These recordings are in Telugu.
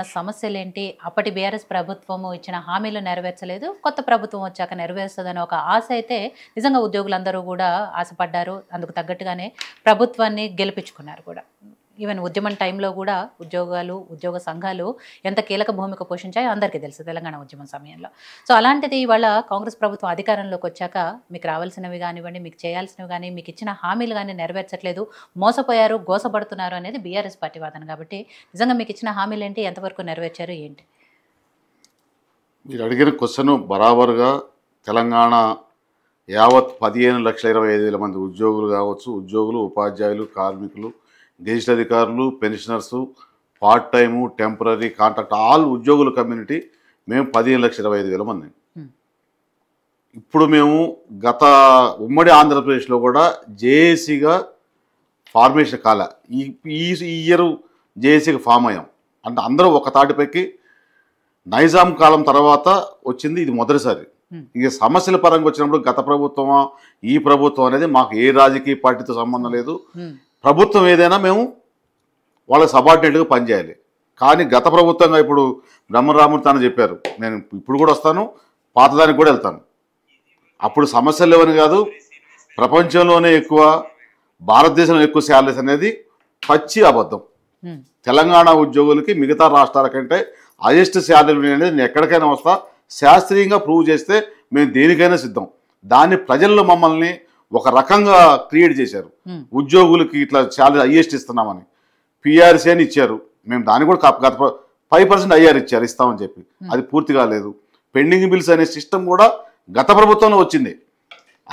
సమస్యలేంటి? అప్పటి బీఆర్ఎస్ ప్రభుత్వము ఇచ్చిన హామీలు నెరవేర్చలేదు. కొత్త ప్రభుత్వం వచ్చాక నెరవేరుస్తదని ఒక ఆశ అయితే నిజంగా ఉద్యోగులందరూ గూడా ఆశపడ్డారు. అందుకు తగ్గట్టుగానే ప్రభుత్వాన్ని గెలిపించుకున్నారు కూడా. ఈవెన్ ఉద్యమం టైంలో కూడా ఉద్యోగ సంఘాలు ఎంత కీలక భూమిక పోషించాయో అందరికీ తెలుసు తెలంగాణ ఉద్యమం సమయంలో. సో అలాంటిది ఇవాళ కాంగ్రెస్ ప్రభుత్వం అధికారంలోకి వచ్చాక మీకు రావాల్సినవి గానివ్వండి, మీకు చేయాల్సినవి గానీ, మీకు ఇచ్చిన హామీలు గానీ నెరవేర్చట్లేదు, మోసపోయారు, గోసపడుతున్నారు అనేది బీఆర్ఎస్ పార్టీ వాదన. కాబట్టి నిజంగా మీకు ఇచ్చిన హామీలేంటి? ఎంతవరకు నెరవేర్చారు ఏంటి? మీరు అడిగిన క్వశ్చన్ బరాబరుగా తెలంగాణ యావత్ 15,25,000 మంది ఉద్యోగులు కావచ్చు, ఉద్యోగులు, ఉపాధ్యాయులు, కార్మికులు, గెజిట్ అధికారులు, pensioners, part time, temporary, contract, all ఉద్యోగుల కమ్యూనిటీ మేము 15,25,000 మంది. ఇప్పుడు మేము గత ఉమ్మడి ఆంధ్రప్రదేశ్లో కూడా జేఏసీగా ఫార్మేషన్ కాలే. ఈ ఇయర్ జేఏసీగా ఫామ్ అయ్యాం. అంటే అందరూ ఒక తాటిపైకి నైజాం కాలం తర్వాత వచ్చింది, ఇది మొదటిసారి. ఇక సమస్యల పరంగా వచ్చినప్పుడు గత ప్రభుత్వమా ఈ ప్రభుత్వం అనేది మాకు ఏ రాజకీయ పార్టీతో సంబంధం లేదు. ప్రభుత్వం ఏదైనా మేము వాళ్ళకి సబార్డినేట్గా పనిచేయాలి. కానీ గత ప్రభుత్వంగా ఇప్పుడు బ్రహ్మరాముడు తాను చెప్పారు, నేను ఇప్పుడు కూడా వస్తాను, పాతదానికి కూడా వెళ్తాను. అప్పుడు సమస్యలు లేవని కాదు, ప్రపంచంలోనే ఎక్కువ, భారతదేశంలో ఎక్కువ శాలరీస్ అనేది పచ్చి అబద్ధం. తెలంగాణ ఉద్యోగులకి మిగతా రాష్ట్రాల కంటే హైయెస్ట్ శాలరీ అనేది నేను ఎక్కడికైనా వస్తా, శాస్త్రీయంగా ప్రూవ్ చేస్తే మేము దేనికైనా సిద్ధం. దాన్ని ప్రజల్లో మమ్మల్ని ఒక రకంగా క్రియేట్ చేశారు. ఉద్యోగులకి ఇట్లా శాలరీ హైయెస్ట్ ఇస్తున్నామని పిఆర్సీ అని ఇచ్చారు. మేము దాన్ని కూడా గత 5% ఐఆర్ ఇచ్చారు, ఇస్తామని చెప్పి. అది పూర్తిగా లేదు. పెండింగ్ బిల్స్ అనే సిస్టమ్ కూడా గత ప్రభుత్వంలో వచ్చింది.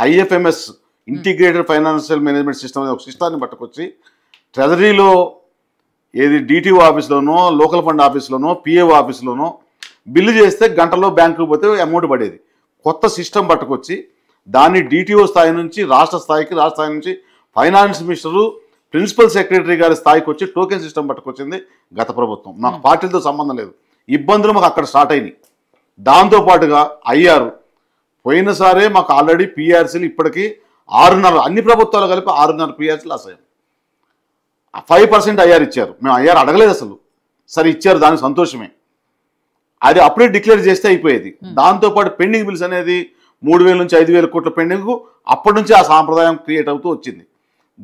IFMS, integrated financial management system అనే ఒక సిస్టాన్ని పట్టుకొచ్చి ట్రెజరీలో ఏది డిటిఓ ఆఫీస్లోనో, లోకల్ ఫండ్ ఆఫీస్లోనో, పిఏఓ ఆఫీస్లోనో బిల్లు చేస్తే గంటలో బ్యాంకుకు పోతే అమౌంట్ పడేది. కొత్త సిస్టమ్ పట్టుకొచ్చి దాన్ని డిటిఓ స్థాయి నుంచి రాష్ట్ర స్థాయికి, రాష్ట్ర స్థాయి నుంచి ఫైనాన్స్ మినిస్టరు, ప్రిన్సిపల్ సెక్రటరీ గారి స్థాయికి వచ్చి టోకెన్ సిస్టమ్ పట్టుకొచ్చింది గత ప్రభుత్వం. మాకు పార్టీలతో సంబంధం లేదు. ఇబ్బందులు మాకు అక్కడ స్టార్ట్ అయినాయి. దాంతోపాటుగా ఐఆర్ పోయినసారే మాకు ఆల్రెడీ పిఆర్సీలు ఇప్పటికీ 6.5, అన్ని ప్రభుత్వాలు కలిపి 6.5 పిఆర్సీలు అసలు 5% ఐఆర్ ఇచ్చారు. మేము ఐఆర్ అడగలేదు అసలు. సరే ఇచ్చారు, దానికి సంతోషమే. అది అప్పుడే డిక్లేర్ చేస్తే అయిపోయేది. దాంతోపాటు పెండింగ్ బిల్స్ అనేది 3,000 నుంచి 5,000 కోట్ల పెండింగ్ అప్పటి నుంచి ఆ సాంప్రదాయం క్రియేట్ అవుతూ వచ్చింది.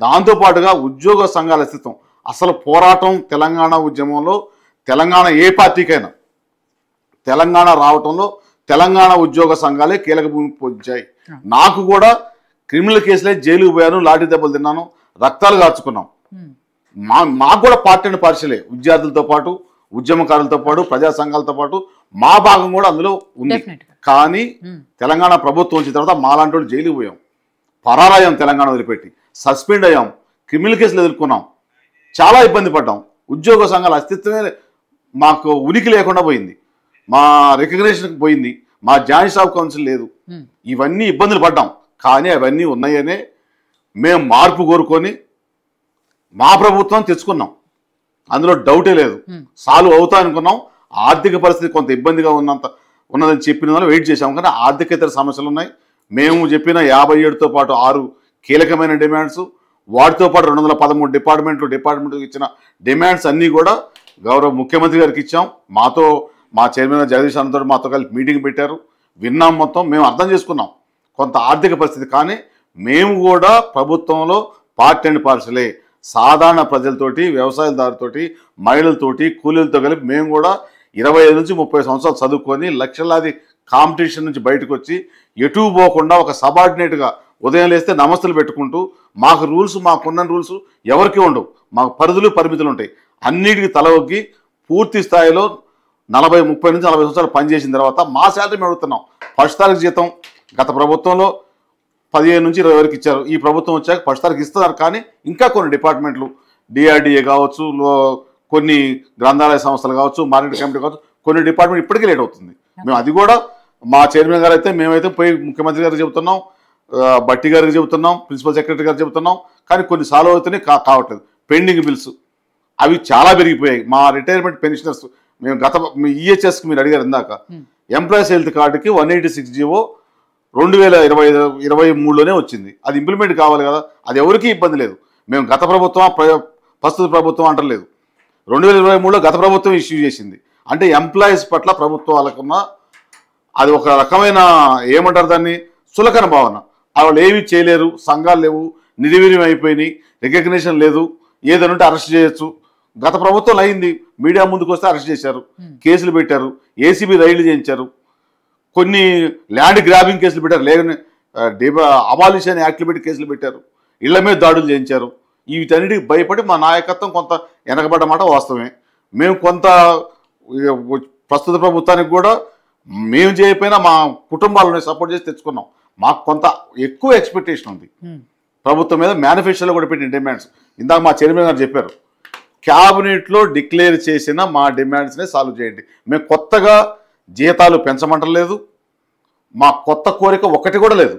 దాంతోపాటుగా ఉద్యోగ సంఘాల అస్తిత్వం, అసలు పోరాటం తెలంగాణ ఉద్యమంలో తెలంగాణ ఏ పార్టీకైనా తెలంగాణ రావటంలో తెలంగాణ ఉద్యోగ సంఘాలే కీలక భూమి పోషించాయి. నాకు కూడా క్రిమినల్ కేసులే, జైలుకు పోయాను, లాఠీ దెబ్బలు తిన్నాను, రక్తాలు కార్చుకున్నాం. మాకు కూడా పార్టీ అండ్ పార్షలే, విద్యార్థులతో పాటు, ఉద్యమకారులతో పాటు, ప్రజా సంఘాలతో పాటు మా భాగం కూడా అందులో ఉంది. కానీ తెలంగాణ ప్రభుత్వం వచ్చిన తర్వాత మాలాంటి వాళ్ళు జైలుకు పోయాం, పరారాయం, తెలంగాణ వదిలిపెట్టి సస్పెండ్ అయ్యాం, క్రిమినల్ కేసులు ఎదుర్కొన్నాం, చాలా ఇబ్బంది పడ్డాం. ఉద్యోగ సంఘాల అస్తిత్వమే మాకు ఉనికి లేకుండా పోయింది, మా రికగ్నేషన్ పోయింది, మా జాయింట్ స్టాఫ్ కౌన్సిల్ లేదు. ఇవన్నీ ఇబ్బందులు పడ్డాం. కానీ అవన్నీ ఉన్నాయనే మేము మార్పు కోరుకొని మా ప్రభుత్వం తెచ్చుకున్నాం. అందులో డౌటే లేదు. సాల్వ్ అవుతా అనుకున్నాం. ఆర్థిక పరిస్థితి కొంత ఇబ్బందిగా ఉన్నదని చెప్పిన వల్ల వెయిట్ చేశాం. కానీ ఆర్థికేతర సమస్యలు ఉన్నాయి. మేము చెప్పిన 57తో పాటు 6 కీలకమైన డిమాండ్స్, వాటితో పాటు 213 డిపార్ట్మెంట్లకు ఇచ్చిన డిమాండ్స్ అన్నీ కూడా గౌరవ ముఖ్యమంత్రి గారికి ఇచ్చాం. మా చైర్మన్ జగదీష్ అన్నతో మాతో కలిపి మీటింగ్ పెట్టారు, విన్నాం. మొత్తం మేము అర్థం చేసుకున్నాం కొంత ఆర్థిక పరిస్థితి. కానీ మేము కూడా ప్రభుత్వంలో పార్టీ అండ్ పార్షలే, సాధారణ ప్రజలతోటి, వ్యవసాయదారులతోటి, మహిళలతోటి, కూలీలతో కలిపి మేము కూడా 25 నుంచి 30 సంవత్సరాలు చదువుకొని లక్షలాది కాంపిటీషన్ నుంచి బయటకు వచ్చి ఎటు పోకుండా ఒక సబార్డినేట్గా ఉదయం లేస్తే నమస్తులు పెట్టుకుంటూ, మాకు రూల్స్, మాకున్న రూల్స్ ఎవరికి ఉండవు, మాకు పరిమితులు ఉంటాయి. అన్నిటికీ తల ఒగ్గి పూర్తి స్థాయిలో 30 నుంచి 40 సంవత్సరాలు పనిచేసిన తర్వాత మా శాలరీ మేము అడుగుతున్నాం. ఫస్ట్ తారీఖు జీతం గత ప్రభుత్వంలో 15 నుంచి 20 వరకు ఇచ్చారు. ఈ ప్రభుత్వం వచ్చాక ఫస్ట్ తారీఖు ఇస్తున్నారు. కానీ ఇంకా కొన్ని డిపార్ట్మెంట్లు, డిఆర్డిఏ కావచ్చు, కొన్ని గ్రంథాలయ సంస్థలు కావచ్చు, మార్కెట్ కమిటీ కావచ్చు, కొన్ని డిపార్ట్మెంట్ ఇప్పటికీ లేట్ అవుతుంది. మేము అది కూడా మా చైర్మన్ గారు అయితే మేమైతే పోయి ముఖ్యమంత్రి గారికి చెబుతున్నాం, బట్టి గారికి చెబుతున్నాం, ప్రిన్సిపల్ సెక్రటరీ గారికి చెబుతున్నాం. కానీ కొన్ని సాల్వ్ అవుతున్నాయి, కావట్లేదు. పెండింగ్ బిల్స్ అవి చాలా పెరిగిపోయాయి. మా రిటైర్మెంట్ పెన్షనర్స్, మేము గత ఈహెచ్ఎస్కి మీరు అడిగారు ఇందాక, ఎంప్లాయీస్ హెల్త్ కార్డుకి 186 జీవో 2023లోనే వచ్చింది. అది ఇంప్లిమెంట్ కావాలి కదా, అది ఎవరికీ ఇబ్బంది లేదు. మేము గత ప్రభుత్వం ప్రస్తుత ప్రభుత్వం అంటలేదు. 2023లో గత ప్రభుత్వం ఇష్యూ చేసింది. అంటే ఎంప్లాయీస్ పట్ల ప్రభుత్వాలకున్న అది ఒక రకమైన ఏమంటారు దాన్ని సులకన భావన. వాళ్ళు ఏమీ చేయలేరు, సంఘాలు లేవు, నిర్వీర్యం అయిపోయినాయి, రికగ్నిషన్ లేదు, ఏదైనా అరెస్ట్ చేయొచ్చు. గత ప్రభుత్వం అయింది, మీడియా ముందుకు వస్తే అరెస్ట్ చేశారు, కేసులు పెట్టారు, ఏసీబీ రైళ్లు చేయించారు, కొన్ని ల్యాండ్ గ్రాబింగ్ కేసులు పెట్టారు, లేదని అబాలిషన్ యాక్ట్లు పెట్టి కేసులు పెట్టారు, ఇళ్ల మీద దాడులు చేయించారు. వీటన్నిటికి భయపడి మా నాయకత్వం కొంత వెనకబడ్డమాట వాస్తవమే. మేము కొంత ప్రస్తుత ప్రభుత్వానికి కూడా మేము చేయకపోయినా మా కుటుంబాలను సపోర్ట్ చేసి తెచ్చుకున్నాం. మాకు కొంత ఎక్కువ ఎక్స్పెక్టేషన్ ఉంది ప్రభుత్వం మీద. మేనిఫెస్టోలో కూడా పెట్టిన డిమాండ్స్ ఇందాక మా చైర్మన్ గారు చెప్పారు, క్యాబినెట్లో డిక్లేర్ చేసిన మా డిమాండ్స్నే సాల్వ్ చేయండి. మేము కొత్తగా జీతాలు పెంచమంటలేదు, మా కొత్త కోరిక ఒక్కటి కూడా లేదు.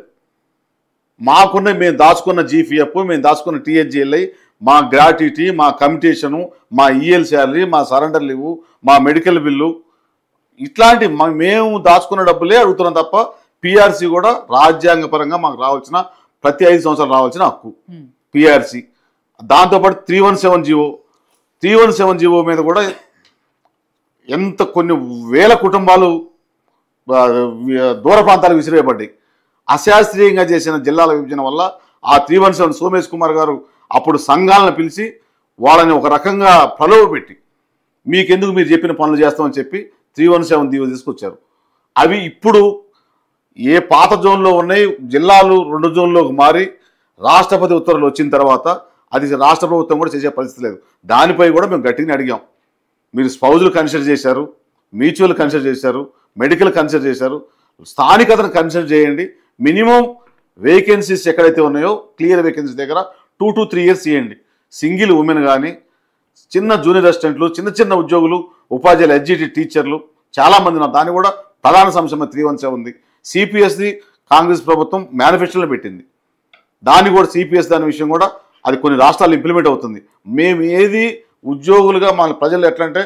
మేము దాచుకున్న జీపీఎఫ్, మేము దాచుకున్న టీహెచ్జిఎల్ఐ, మా గ్రాట్యుటీ, మా కమిటేషను, మా ఈఎల్ శాలరీ, మా సరెండర్ లీవు, మా మెడికల్ బిల్లు, ఇట్లాంటి మేము దాచుకున్న డబ్బులే అడుగుతున్నాం తప్ప పిఆర్సీ కూడా రాజ్యాంగపరంగా మాకు రావాల్సిన ప్రతి 5 సంవత్సరాలు రావాల్సిన హక్కు పిఆర్సీ. దాంతోపాటు 317 జీవో మీద కూడా ఎంత కొన్ని వేల కుటుంబాలు దూర ప్రాంతాలకు విసిరేయబడ్డాయి. అశాస్త్రీయంగా చేసిన జిల్లాల విభజన వల్ల ఆ 317 సోమేష్ కుమార్ గారు అప్పుడు సంఘాలను పిలిచి వాళ్ళని ఒక రకంగా ప్రలోభ పెట్టి మీకెందుకు మీరు చెప్పిన పనులు చేస్తామని చెప్పి 317 జీవో తీసుకొచ్చారు. అవి ఇప్పుడు ఏ పాత జోన్లో ఉన్నాయి జిల్లాలు 2 జోన్లోకి మారి రాష్ట్రపతి ఉత్తర్వులు వచ్చిన తర్వాత అది రాష్ట్ర ప్రభుత్వం కూడా చేసే పరిస్థితి లేదు. దానిపై కూడా మేము గట్టిగా అడిగాం. మీరు స్పౌజులు కన్సిడర్ చేశారు, మ్యూచువల్ కన్సిడర్ చేశారు, మెడికల్ కన్సిడర్ చేశారు, స్థానికతను కన్సిడర్ చేయండి. మినిమం వేకెన్సీస్ ఎక్కడైతే ఉన్నాయో క్లియర్ వేకెన్సీస్ దగ్గర 2 to 3 years ఇవ్వండి. సింగిల్ ఉమెన్ కానీ, చిన్న జూనియర్ అసిస్టెంట్లు, చిన్న ఉద్యోగులు, ఉపాధ్యాయులు, ఎడ్జిటి టీచర్లు చాలామంది ఉన్నారు. దాన్ని కూడా ప్రధాన సంక్షేమ 317 ఉంది. సిపిఎస్ది కాంగ్రెస్ ప్రభుత్వం మేనిఫెస్టోలో పెట్టింది. దాన్ని కూడా సిపిఎస్ దాని విషయం కూడా అది కొన్ని రాష్ట్రాలు ఇంప్లిమెంట్ అవుతుంది. మేము ఏది ఉద్యోగులుగా మన ప్రజలు ఎట్లా అంటే,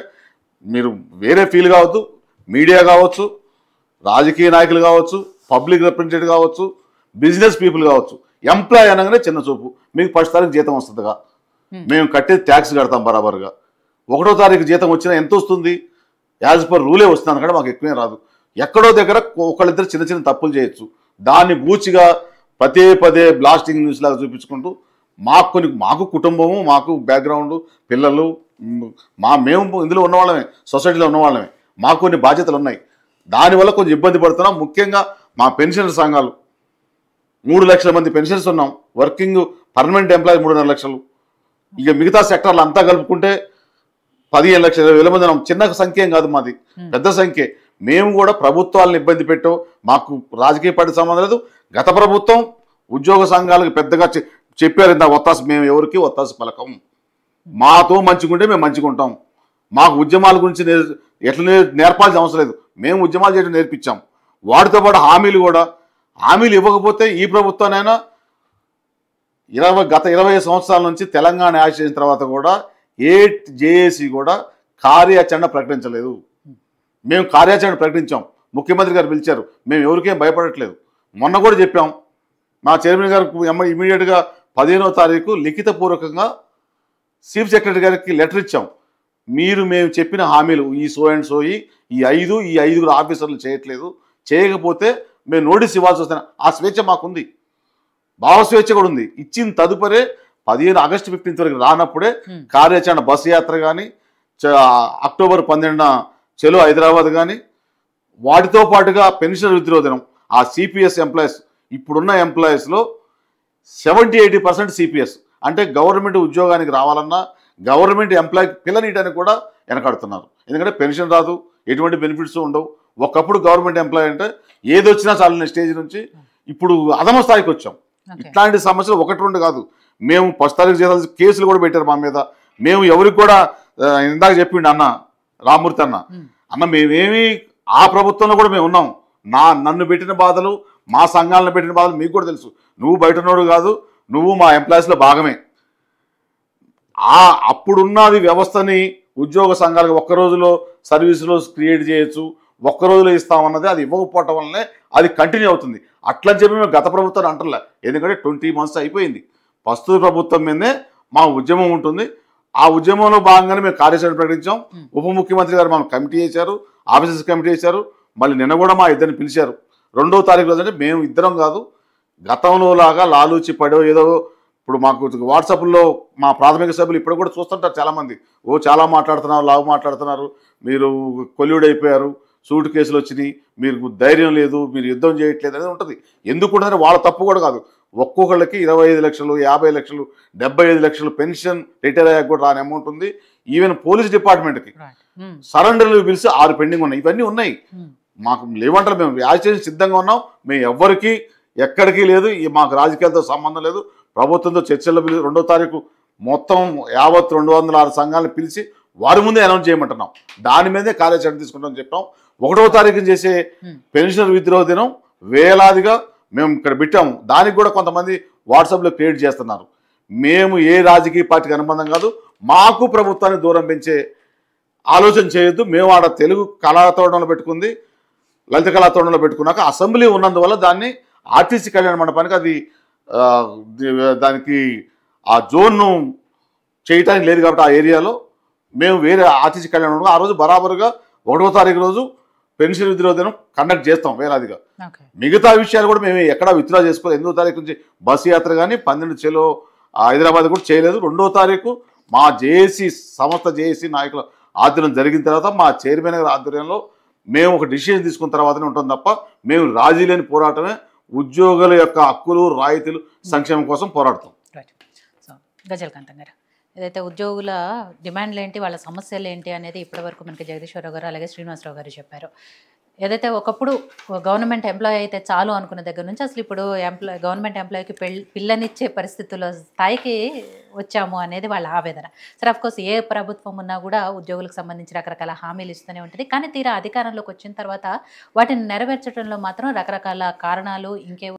మీరు వేరే ఫీల్ కావద్దు, మీడియా కావచ్చు, రాజకీయ నాయకులు కావచ్చు, పబ్లిక్ రిప్రజెంటేటివ్ కావచ్చు, బిజినెస్ పీపుల్ కావచ్చు, ఎంప్లాయ్ అనగానే చిన్న చూపు. మీకు 1st తారీఖు జీతం వస్తుందిగా, మేము కట్టేది ట్యాక్స్ కడతాం బరాబర్గా. 1వ తారీఖు జీతం వచ్చినా ఎంత వస్తుంది? యాజ్ పర్ రూలే వస్తుంది అనుకంటే మాకు ఎక్కువే రాదు. ఎక్కడో దగ్గర ఒకళ్ళిద్దరు చిన్న తప్పులు చేయొచ్చు. దాన్ని బూచిగా పదే బ్లాస్టింగ్ న్యూస్ లాగా చూపించుకుంటూ మాకు కుటుంబము, మాకు బ్యాక్గ్రౌండ్, పిల్లలు, మేము ఇందులో ఉన్నవాళ్ళమే, సొసైటీలో ఉన్నవాళ్ళమే, మాకు కొన్ని బాధ్యతలు ఉన్నాయి. దానివల్ల కొంచెం ఇబ్బంది పడుతున్నాం. ముఖ్యంగా మా పెన్షనర్ సంఘాలు 3 లక్షల మంది పెన్షన్స్ ఉన్నాం. వర్కింగ్ పర్మనెంట్ ఎంప్లాయీ 3.5 లక్షలు. ఇక మిగతా సెక్టర్లు అంతా కలుపుకుంటే 15,20,000 మంది ఉన్నాం. చిన్న సంఖ్య ఏం కాదు, మాది పెద్ద సంఖ్య. మేము కూడా ప్రభుత్వాలను ఇబ్బంది పెట్టో, మాకు రాజకీయ పార్టీ సంబంధం లేదు. గత ప్రభుత్వం ఉద్యోగ సంఘాలకు పెద్దగా చెప్పారు, ఇంత ఒత్తాసు, మేము ఎవరికి ఒత్తాసు పలకం, మాతో మంచిగుంటే మేము మంచిగుంటాం, మాకు ఉద్యమాల గురించి ఎట్లా నేర్పాల్సిన అవసరం లేదు, మేము ఉద్యమాలు చేయడం నేర్పించాం. వాటితో పాటు హామీలు ఇవ్వకపోతే ఈ ప్రభుత్వానైనా గత 20 సంవత్సరాల నుంచి తెలంగాణ యాక్ట్ చేసిన తర్వాత కూడా జేఏసీ కూడా కార్యాచరణ ప్రకటించలేదు. మేము కార్యాచరణ ప్రకటించాం, ముఖ్యమంత్రి గారు పిలిచారు, మేము ఎవరికేం భయపడట్లేదు. మొన్న కూడా చెప్పాం, మా చైర్మన్ గారికి ఇమీడియట్గా 15వ తారీఖు లిఖితపూర్వకంగా చీఫ్ సెక్రటరీ గారికి లెటర్ ఇచ్చాం. మేము చెప్పిన హామీలు ఈ సో అండ్ సో ఈ 5 ఆఫీసర్లు చేయట్లేదు, చేయకపోతే మేము నోటీస్ ఇవ్వాల్సి వస్తాను. ఆ స్వేచ్ఛ మాకుంది, భావ స్వేచ్ఛ కూడా ఉంది. ఇచ్చిన తదుపరే 15 ఆగస్టు 15 వరకు రానప్పుడే కార్యాచరణ బస్సు యాత్ర కానీ, అక్టోబర్ 12న చెలో హైదరాబాద్ కానీ, వాటితో పాటుగా పెన్షన్ విద్రోధనం. ఆ సిపిఎస్ ఎంప్లాయీస్, ఇప్పుడున్న ఎంప్లాయీస్లో 70-80% సిపిఎస్. అంటే గవర్నమెంట్ ఉద్యోగానికి రావాలన్నా, గవర్నమెంట్ ఎంప్లాయీ పిల్లనీయడానికి కూడా వెనకాడుతున్నారు. ఎందుకంటే పెన్షన్ రాదు, ఎటువంటి బెనిఫిట్స్ ఉండవు. ఒకప్పుడు గవర్నమెంట్ ఎంప్లాయీ అంటే ఏదొచ్చినా చాలు స్టేజ్ నుంచి ఇప్పుడు అధమ స్థాయికి వచ్చాం. ఇట్లాంటి సమస్యలు 1-2 కాదు. మేము 1st తారీఖు చేయాల్సిన కేసులు కూడా పెట్టారు మా మీద. మేము ఎవరికి కూడా ఇందాక చెప్పిండు రామూర్తి అన్న మేమేమి ఆ ప్రభుత్వంలో కూడా మేము ఉన్నాం. నన్ను పెట్టిన బాధలు, మా సంఘాలను పెట్టిన బాధలు మీకు కూడా తెలుసు. నువ్వు బయటనోడు కాదు, నువ్వు మా ఎంప్లాయీస్లో భాగమే. అప్పుడున్నది వ్యవస్థని ఉద్యోగ సంఘాలకు ఒక్క రోజులో సర్వీసులో క్రియేట్ చేయొచ్చు, ఒక్క రోజులో ఇస్తామన్నది అది ఇవ్వకపోవటం వల్లనే అది కంటిన్యూ అవుతుంది. అట్లని చెప్పి మేము గత ప్రభుత్వాన్ని అంటలే, ఎందుకంటే 20 months అయిపోయింది. ప్రస్తుత ప్రభుత్వం మీదే మా ఉద్యమం ఉంటుంది. ఆ ఉద్యమంలో భాగంగానే మేము కార్యాచరణ ప్రకటించాం. ఉప ముఖ్యమంత్రి గారు మనం కమిటీ చేశారు, ఆఫీసర్స్ కమిటీ చేశారు. మళ్ళీ నిన్న కూడా మా ఇద్దరిని పిలిచారు. 2వ తారీఖు రోజు. అంటే మేము ఇద్దరం కాదు, గతంలో లాగా లాలూచి పడో ఏదో. ఇప్పుడు మాకు వాట్సాప్లో మా ప్రాథమిక సభ్యులు ఇప్పుడు కూడా చూస్తుంటారు చాలామంది. చాలా మాట్లాడుతున్నారు, లావు మాట్లాడుతున్నారు, మీరు కొల్లుడైపోయారు, సూట్ కేసులు వచ్చినాయి, మీకు ధైర్యం లేదు, మీరు యుద్ధం చేయట్లేదు అనేది ఉంటుంది. ఎందుకుంటుందంటే వాళ్ళ తప్పు కూడా కాదు. ఒక్కొక్కళ్ళకి 25 లక్షలు, 50 లక్షలు, 75 లక్షలు పెన్షన్ రిటైర్ అయ్యాక కూడా రాని అమౌంట్ ఉంది. ఈవెన్ పోలీస్ డిపార్ట్మెంట్కి సరెండర్లు బిల్స్ 6 పెండింగ్ ఉన్నాయి. ఇవన్నీ ఉన్నాయి. మాకు లేవంటారు, మేము యాక్షన్ సిద్ధంగా ఉన్నాం. మేము ఎవ్వరికి ఎక్కడికి లేదు, మాకు రాజకీయాలతో సంబంధం లేదు. ప్రభుత్వంతో చర్చల్లో పిలిచి 2వ తారీఖు మొత్తం యావత్ 206 సంఘాలను పిలిచి వారి ముందే అనౌన్స్ చేయమంటున్నాం. దాని మీదే కార్యాచరణ తీసుకుంటామని చెప్పాం. 1వ తారీఖున చేసే పెన్షనర్ విద్రోహ దినం వేలాదిగా మేము ఇక్కడ పెట్టాము. దానికి కూడా కొంతమంది వాట్సాప్లో క్రియేట్ చేస్తున్నారు. మేము ఏ రాజకీయ పార్టీకి అనుబంధం కాదు, మాకు ప్రభుత్వాన్ని దూరం పెంచే ఆలోచన చేయొద్దు. మేము ఆడ తెలుగు కళాతోరణంలో పెట్టుకుంది, లలిత కళాతోరణంలో పెట్టుకున్నాక అసెంబ్లీ ఉన్నందువల్ల దాన్ని ఆర్టీసీ కళ్యాణ మండపానికి అది దానికి ఆ జోన్ను చేయటానికి లేదు కాబట్టి ఆ ఏరియాలో మేము వేరే ఆర్టీసీ కళ్యాణ మండపం ఆ రోజు బరాబరుగా 1వ తారీఖు రోజు పెన్షన్ విద్రోహ దినం కండక్ట్ చేస్తాం వేలాదిగా. మిగతా విషయాలు కూడా మేము ఎక్కడా విత్డ్రా చేసుకోలేదు. 8వ తారీఖు నుంచి బస్సు యాత్ర కానీ 12 చెలో హైదరాబాద్ కూడా చేయలేదు. 2వ తారీఖు మా జేఏసీ సంస్థ జేఏసీ నాయకుల ఆధ్వర్యం జరిగిన తర్వాత మా చైర్మన్ గారి ఆధ్వర్యంలో మేము ఒక డిసిషన్ తీసుకున్న తర్వాతనే ఉంటుంది తప్ప మేము రాజీ లేని పోరాటమే ఉద్యోగుల యొక్క హక్కులు, రాయితీలు, సంక్షేమం కోసం పోరాడతాం. సో గజల్కాంతం గారు, ఏదైతే ఉద్యోగుల డిమాండ్లు ఏంటి, వాళ్ళ సమస్యలు ఏంటి అనేది ఇప్పటివరకు మనకి జగదీశ్వరరావు గారు అలాగే శ్రీనివాసరావు గారు చెప్పారు. ఏదైతే ఒకప్పుడు గవర్నమెంట్ ఎంప్లాయీ అయితే చాలు అనుకున్న దగ్గర నుంచి అసలు ఇప్పుడు గవర్నమెంట్ ఎంప్లాయీకి పిల్లనిచ్చే పరిస్థితుల స్థాయికి వచ్చాము అనేది వాళ్ళ ఆవేదన. సరే, అఫ్కోర్స్ ఏ ప్రభుత్వం ఉన్నా కూడా ఉద్యోగులకు సంబంధించి రకరకాల హామీలు ఇస్తూనే ఉంటుంది. కానీ తీరా అధికారంలోకి వచ్చిన తర్వాత వాటిని నెరవేర్చడంలో మాత్రం రకరకాల కారణాలు ఇంకే